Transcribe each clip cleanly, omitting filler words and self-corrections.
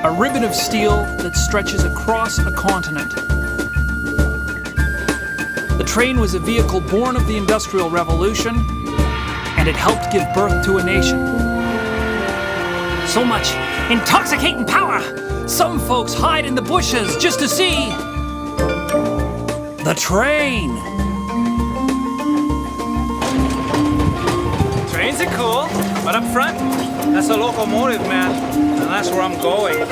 a ribbon of steel that stretches across a continent. The train was a vehicle born of the Industrial Revolution, and it helped give birth to a nation. So much intoxicating power! Some folks hide in the bushes just to see the train. Trains are cool, but up front, that's a locomotive, man, and that's where I'm going.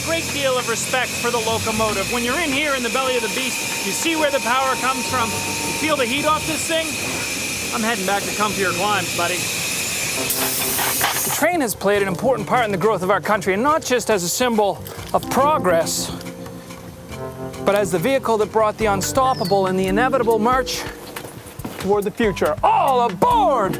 Great deal of respect for the locomotive. When you're in here in the belly of the beast, you see where the power comes from. You feel the heat off this thing? I'm heading back to comfier climbs, buddy. The train has played an important part in the growth of our country, and not just as a symbol of progress, but as the vehicle that brought the unstoppable and the inevitable march toward the future. All aboard!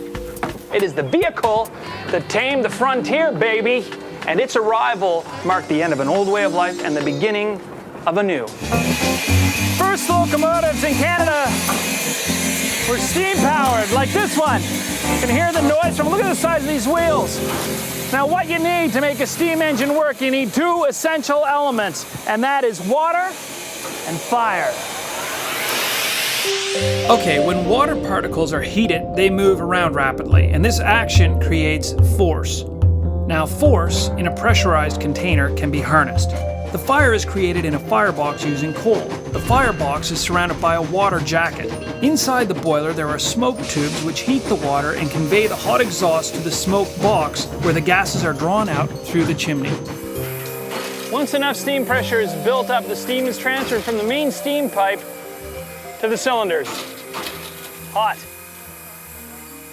It is the vehicle that tamed the frontier, baby. And its arrival marked the end of an old way of life and the beginning of a new. First locomotives in Canada were steam-powered, like this one. You can hear the noise from, look at the size of these wheels. Now, what you need to make a steam engine work, you need two essential elements, and that is water and fire. Okay, when water particles are heated, they move around rapidly, and this action creates force. Now, force in a pressurized container can be harnessed. The fire is created in a firebox using coal. The firebox is surrounded by a water jacket. Inside the boiler, there are smoke tubes which heat the water and convey the hot exhaust to the smoke box, where the gases are drawn out through the chimney. Once enough steam pressure is built up, the steam is transferred from the main steam pipe to the cylinders. Hot.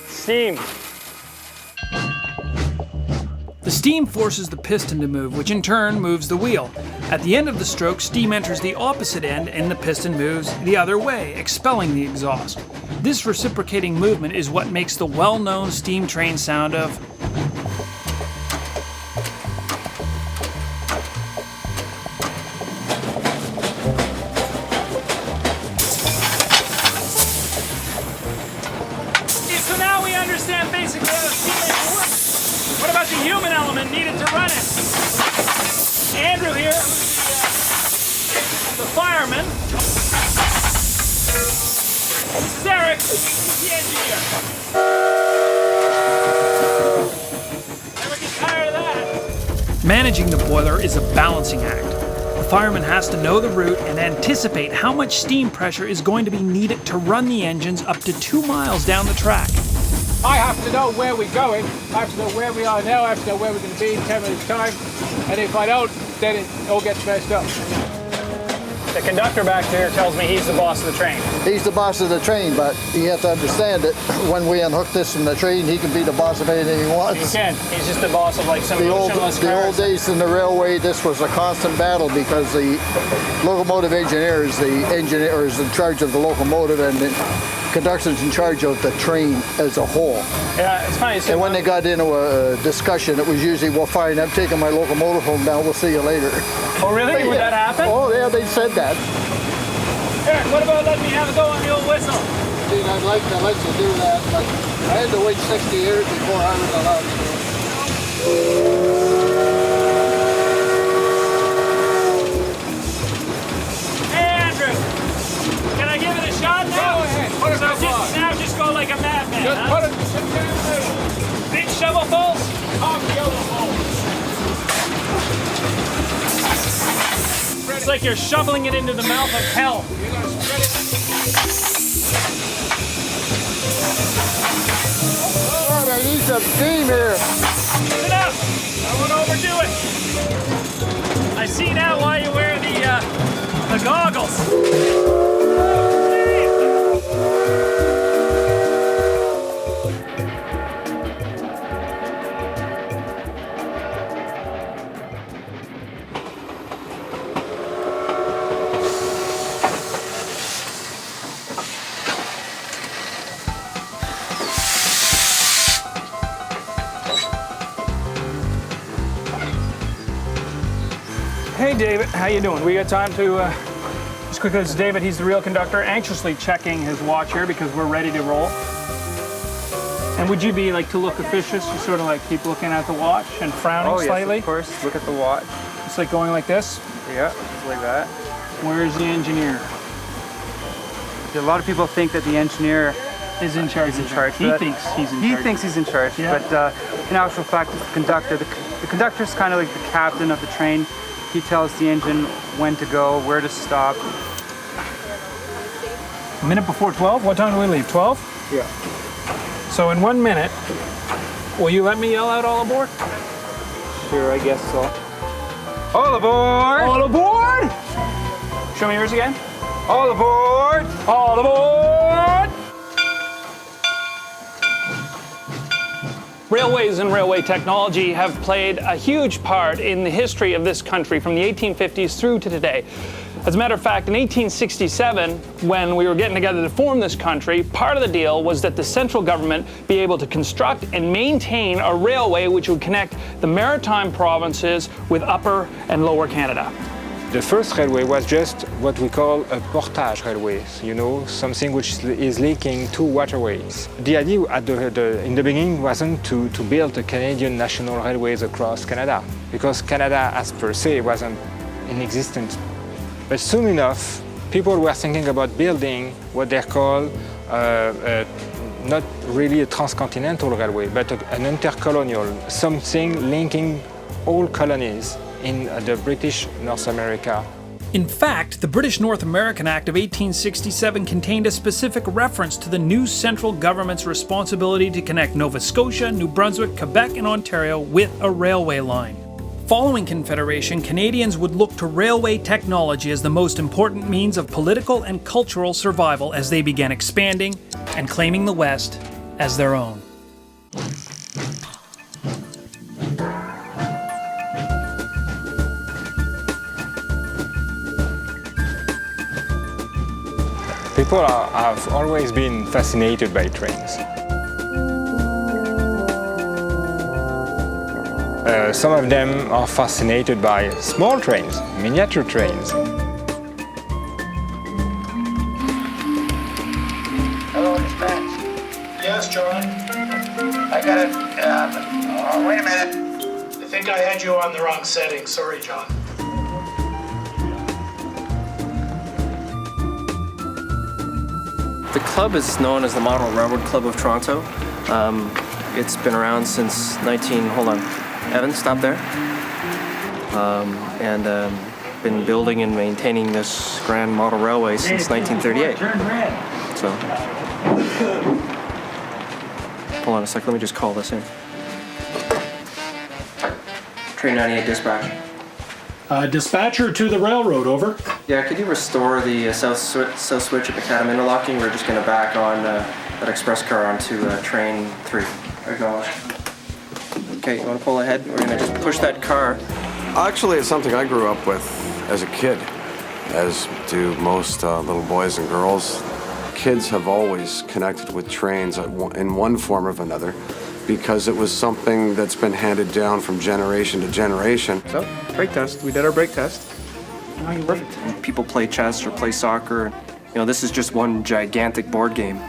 Steam. The steam forces the piston to move, which in turn moves the wheel. At the end of the stroke, steam enters the opposite end and the piston moves the other way, expelling the exhaust. This reciprocating movement is what makes the well-known steam train sound of So now we understand basically how the steam engine works. What about the human element needed to run it? Andrew here, the fireman. This is Eric, the engineer. Never get tired of that. Managing the boiler is a balancing act. The fireman has to know the route and anticipate how much steam pressure is going to be needed to run the engines up to 2 miles down the track. I have to know where we're going, I have to know where we are now, I have to know where we're going to be in 10 minutes' time, and if I don't, then it all gets messed up. The conductor back there tells me he's the boss of the train. He's the boss of the train, but you have to understand that when we unhook this from the train, he can be the boss of anything he wants. He can. He's just the boss of like some motionless cars. The old days in the railway, this was a constant battle because the locomotive engineer is in charge of the locomotive, and the conductor's in charge of the train as a whole. Yeah, it's funny. And when they got into a discussion, it was usually, well, fine, I'm taking my locomotive home now, we'll see you later. Oh, really? Would that happen? Oh, yeah, they said that. Eric, what about letting me have a go on the old whistle? See, I'd like to let you do that, but I had to wait 60 years before I was allowed to do it. Hey, Andrew, can I give it a shot now? Go ahead, put it up on. Now just go like a madman, Just huh? put it in the middle. Big shovelfuls? Half the other hole. It's like you're shoveling it into the mouth of hell. You're going to spread it. some steam here. Sit up. I won't overdo it. I see now why you wear the goggles. Hey David, how you doing? We got time to, just quickly, this is David, he's the real conductor, anxiously checking his watch here because we're ready to roll. And would you be like, to look officious, you sort of like keep looking at the watch and frowning slightly? Yes, of course. Look at the watch. It's like going like this? Yeah, like that. Where's the engineer? A lot of people think that the engineer Is in charge. is in charge. He thinks he's in charge. He thinks he's in charge, Yeah. but in actual fact, it's the conductor. The conductor's kind of like the captain of the train. He tells the engine when to go, where to stop. A minute before 12? What time do we leave? 12? Yeah. So in 1 minute, will you let me yell out all aboard? Sure, I guess so. All aboard! All aboard! Show me yours again. All aboard! All aboard! Railways and railway technology have played a huge part in the history of this country from the 1850s through to today. As a matter of fact, in 1867, when we were getting together to form this country, part of the deal was that the central government be able to construct and maintain a railway which would connect the maritime provinces with Upper and Lower Canada. The first railway was just what we call a portage railway, you know, something which is linking two waterways. The idea in the beginning wasn't to build a Canadian national railways across Canada, because Canada as per se wasn't in existence. But soon enough, people were thinking about building what they call not really a transcontinental railway, but an intercolonial, something linking all colonies in the British North America. In fact, the British North American Act of 1867 contained a specific reference to the new central government's responsibility to connect Nova Scotia, New Brunswick, Quebec, and Ontario with a railway line. Following Confederation, Canadians would look to railway technology as the most important means of political and cultural survival as they began expanding and claiming the West as their own. People have always been fascinated by trains. Some of them are fascinated by small trains, miniature trains. Hello, dispatch. Yes, John. I got it. Wait a minute. I think I had you on the wrong setting. Sorry, John. The club is known as the Model Railroad Club of Toronto. It's been around since Evan, stop there. Been building and maintaining this grand model railway since 1938. So, hold on a sec, let me just call this in. Train 98 dispatch. Dispatcher to the railroad, over. Yeah, could you restore the south switch at Macadam interlocking? We're just going to back on that express car onto train 3. Acknowledge. Okay, you want to pull ahead? We're going to just push that car. Actually, it's something I grew up with as a kid, as do most little boys and girls. Kids have always connected with trains in one form or another because it was something that's been handed down from generation to generation. So, brake test. We did our brake test. Perfect. When people play chess or play soccer, you know, this is just one gigantic board game.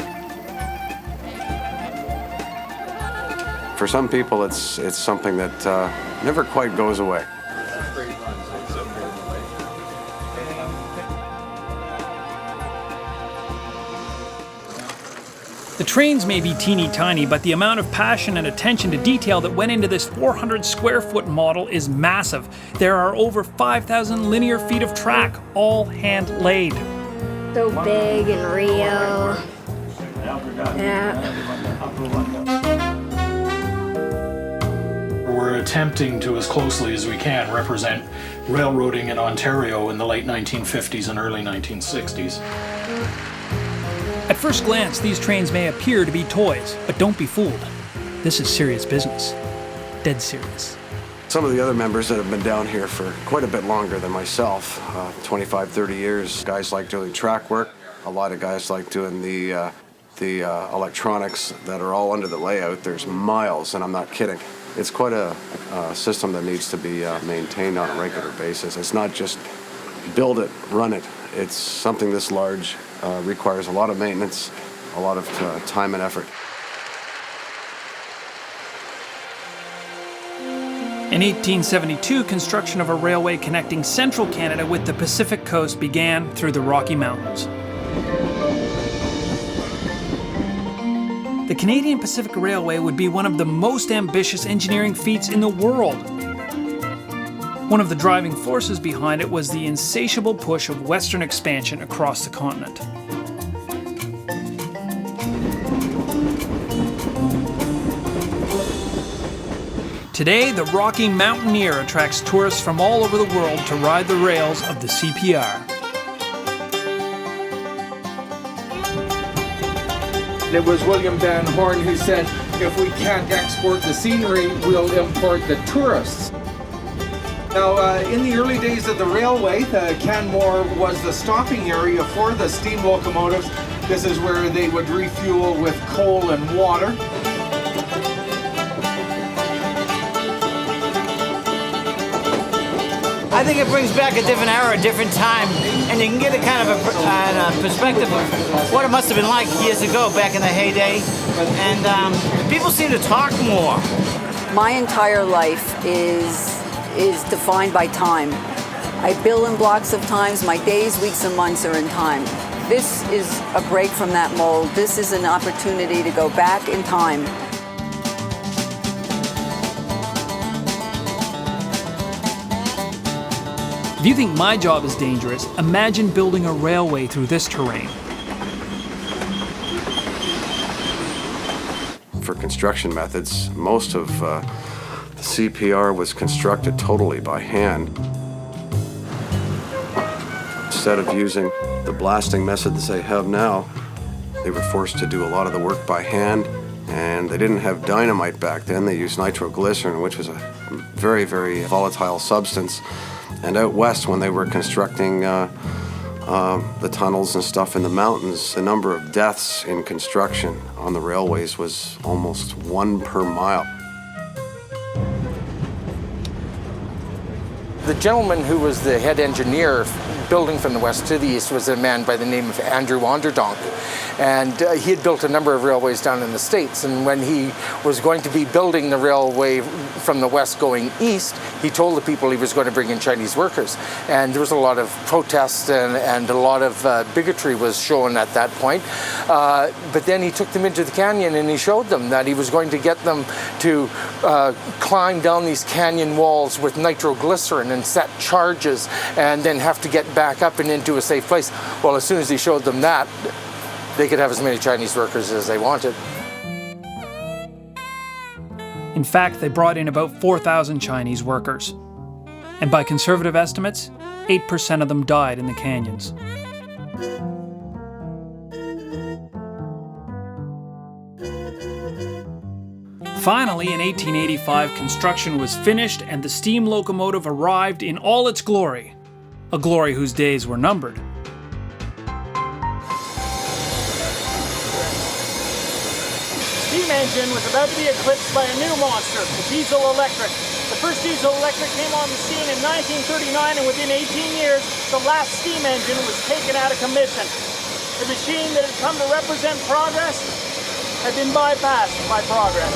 For some people, it's something that never quite goes away. The trains may be teeny tiny, but the amount of passion and attention to detail that went into this 400 square foot model is massive. There are over 5,000 linear feet of track, all hand laid. So big and real. Yeah. we're attempting to, as closely as we can, represent railroading in Ontario in the late 1950s and early 1960s. At first glance, these trains may appear to be toys, but don't be fooled. This is serious business. Dead serious. Some of the other members that have been down here for quite a bit longer than myself, 25, 30 years, guys like doing track work. A lot of guys like doing the electronics that are all under the layout. There's miles, and I'm not kidding. It's quite a system that needs to be maintained on a regular basis. It's not just build it, run it. It's something this large requires a lot of maintenance, a lot of time and effort. In 1872, construction of a railway connecting central Canada with the Pacific coast began through the Rocky Mountains. The Canadian Pacific Railway would be one of the most ambitious engineering feats in the world. One of the driving forces behind it was the insatiable push of Western expansion across the continent. Today, the Rocky Mountaineer attracts tourists from all over the world to ride the rails of the CPR. It was William Van Horn who said, if we can't export the scenery, we'll import the tourists. Now, in the early days of the railway, Canmore was the stopping area for the steam locomotives. This is where they would refuel with coal and water. I think it brings back a different era, a different time, and you can get a kind of a perspective of what it must have been like years ago, back in the heyday. And people seem to talk more. My entire life is defined by time. I bill in blocks of times. My days, weeks, and months are in time. This is a break from that mold. This is an opportunity to go back in time. If you think my job is dangerous, imagine building a railway through this terrain. For construction methods, most of the CPR was constructed totally by hand. Instead of using the blasting methods they have now, they were forced to do a lot of the work by hand, and they didn't have dynamite back then. They used nitroglycerin, which was a very, very volatile substance. And out west, when they were constructing the tunnels and stuff in the mountains, the number of deaths in construction on the railways was almost 1 per mile. The gentleman who was the head engineer building from the west to the east was a man by the name of Andrew Onderdonk. And he had built a number of railways down in the States. And when he was going to be building the railway from the west going east, he told the people he was going to bring in Chinese workers. And there was a lot of protest and a lot of bigotry was shown at that point. But then he took them into the canyon and he showed them that he was going to get them to climb down these canyon walls with nitroglycerin and set charges and then have to get back up and into a safe place. Well, as soon as he showed them that, they could have as many Chinese workers as they wanted. In fact, they brought in about 4,000 Chinese workers. And by conservative estimates, 8% of them died in the canyons. Finally, in 1885, construction was finished and the steam locomotive arrived in all its glory. A glory whose days were numbered. Steam engine was about to be eclipsed by a new monster, the diesel electric. The first diesel electric came on the scene in 1939, and within 18 years, the last steam engine was taken out of commission. The machine that had come to represent progress had been bypassed by progress.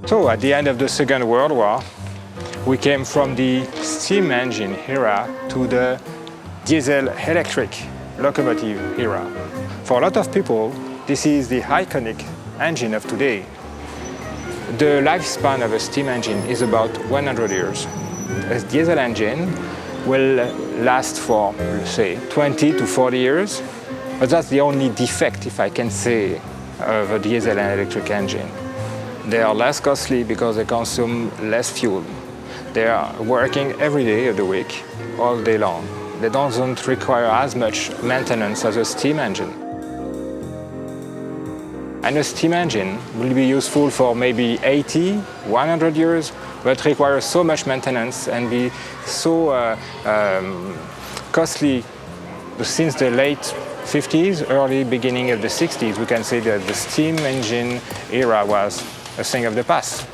So at the end of the Second World War, we came from the steam engine era to the diesel electric locomotive era. For a lot of people, this is the iconic engine of today. The lifespan of a steam engine is about 100 years. a diesel engine will last for, say, 20 to 40 years. But that's the only defect, if I can say, of a diesel and electric engine. They are less costly because they consume less fuel. They are working every day of the week, all day long. They don't require as much maintenance as a steam engine. And a steam engine will be useful for maybe 80, 100 years, but requires so much maintenance and be so costly. Since the late 50s, early beginning of the 60s, we can say that the steam engine era was a thing of the past.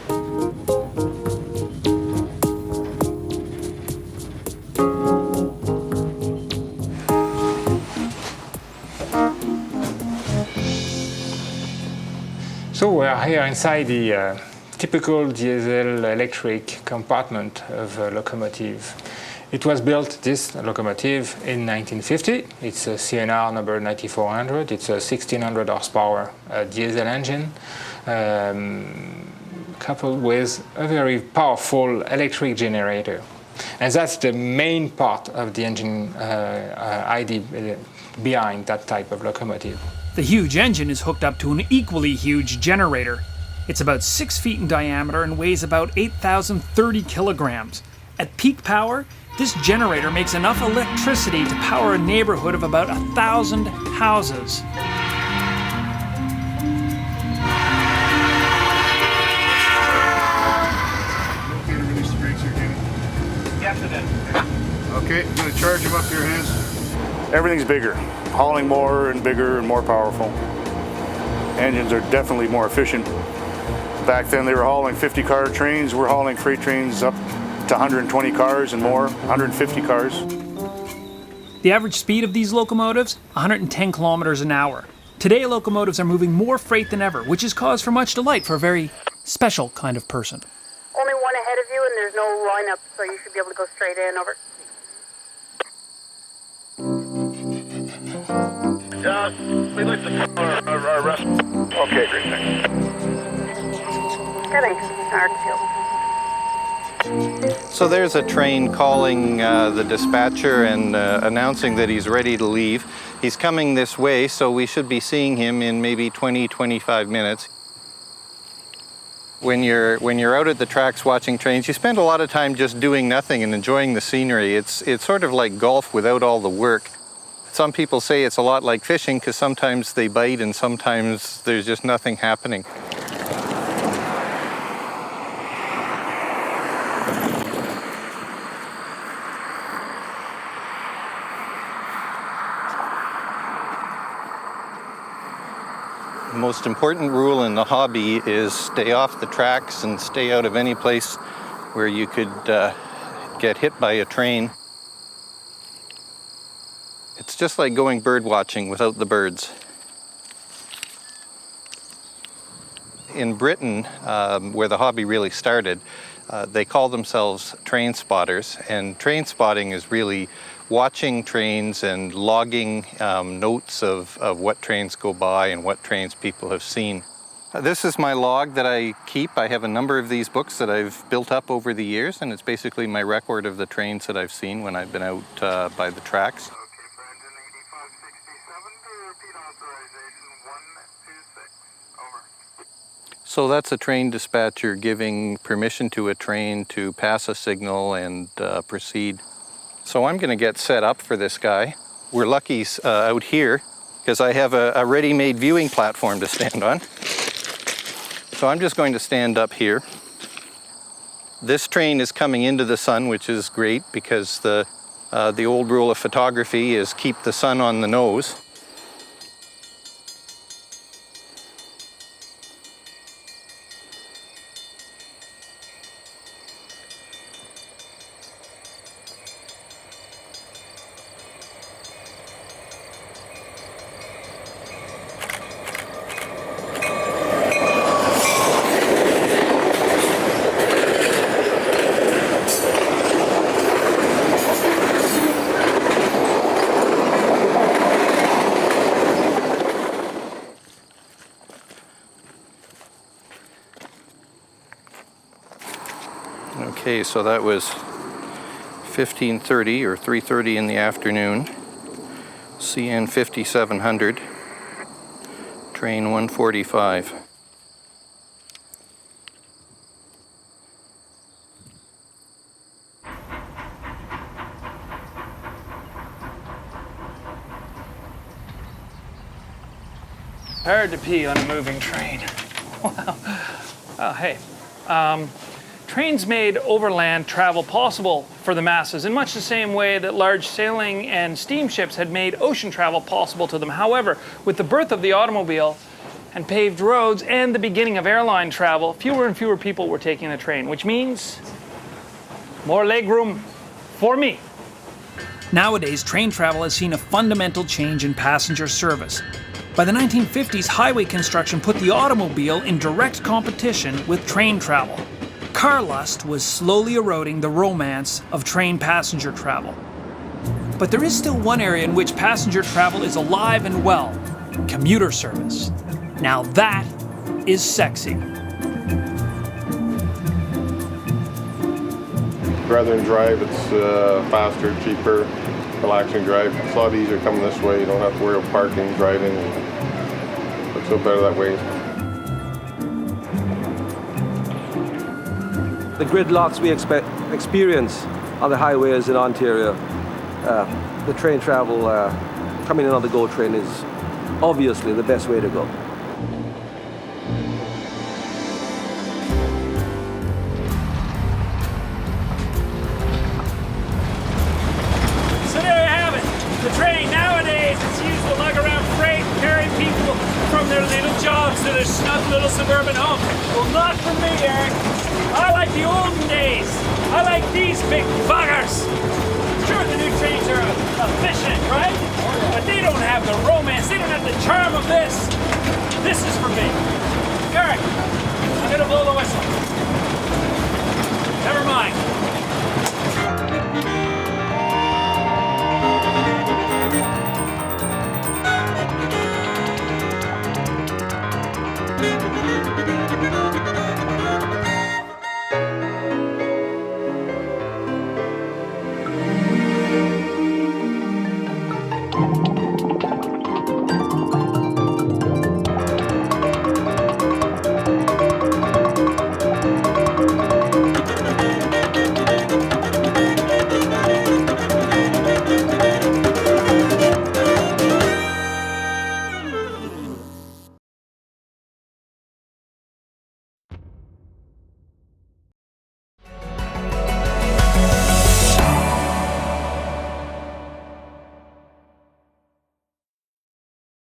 So we are here inside the typical diesel electric compartment of a locomotive. It was built, this locomotive, in 1950. It's a CNR number 9400. It's a 1600 horsepower diesel engine, coupled with a very powerful electric generator. And that's the main part of the engine idea behind that type of locomotive. The huge engine is hooked up to an equally huge generator. It's about 6 feet in diameter and weighs about 8,030 kilograms. At peak power, this generator makes enough electricity to power a neighborhood of about 1,000 houses. Okay to release the brakes here, Kenny? Yes, it is. Okay, I'm going to charge them up to your hands. Everything's bigger, hauling more and bigger and more powerful. Engines are definitely more efficient. Back then they were hauling 50-car trains. We're hauling freight trains up to 120 cars and more, 150 cars. The average speed of these locomotives, 110 kilometers an hour. Today, locomotives are moving more freight than ever, which is cause for much delight for a very special kind of person. Only one ahead of you, and there's no lineup, so you should be able to go straight in. Over. We'd like to follow our rest. Okay, great, thanks. Thanks. So there's a train calling the dispatcher and announcing that he's ready to leave. He's coming this way, so we should be seeing him in maybe 20-25 minutes. When you're out at the tracks watching trains, you spend a lot of time just doing nothing and enjoying the scenery. It's sort of like golf without all the work. Some people say it's a lot like fishing because sometimes they bite and sometimes there's just nothing happening. The most important rule in the hobby is stay off the tracks and stay out of any place where you could get hit by a train. It's just like going bird watching without the birds. In Britain, where the hobby really started, they call themselves train spotters, and train spotting is really watching trains and logging notes of what trains go by and what trains people have seen. This is my log that I keep. I have a number of these books that I've built up over the years, and it's basically my record of the trains that I've seen when I've been out by the tracks. So that's a train dispatcher giving permission to a train to pass a signal and proceed. So I'm going to get set up for this guy. We're lucky out here because I have a ready-made viewing platform to stand on. So I'm just going to stand up here. This train is coming into the sun, which is great because the old rule of photography is keep the sun on the nose. Okay, so that was 1530 or 3:30 in the afternoon, CN 5700, train 145. Hard to pee on a moving train. Wow. Oh, hey. Trains made overland travel possible for the masses in much the same way that large sailing and steamships had made ocean travel possible to them. However, with the birth of the automobile and paved roads and the beginning of airline travel, fewer and fewer people were taking the train, which means more legroom for me. Nowadays, train travel has seen a fundamental change in passenger service. By the 1950s, highway construction put the automobile in direct competition with train travel. Car lust was slowly eroding the romance of train passenger travel. But there is still one area in which passenger travel is alive and well: commuter service. Now that is sexy. Rather than drive, it's faster, cheaper, relaxing drive. It's a lot easier coming this way. You don't have to worry about parking, driving. It's so better that way. The gridlocks we experience on the highways in Ontario, the train travel coming in on the GO train is obviously the best way to go. So there you have it. The train nowadays is used to lug around freight and carry people from their little jobs to their snug little suburban homes. Well, not for me, Eric. I like the olden days. I like these big buggers. Sure, the new trains are efficient, right? But they don't have the romance. They don't have the charm of this. This is for me. Eric, I'm gonna blow the whistle. Never mind.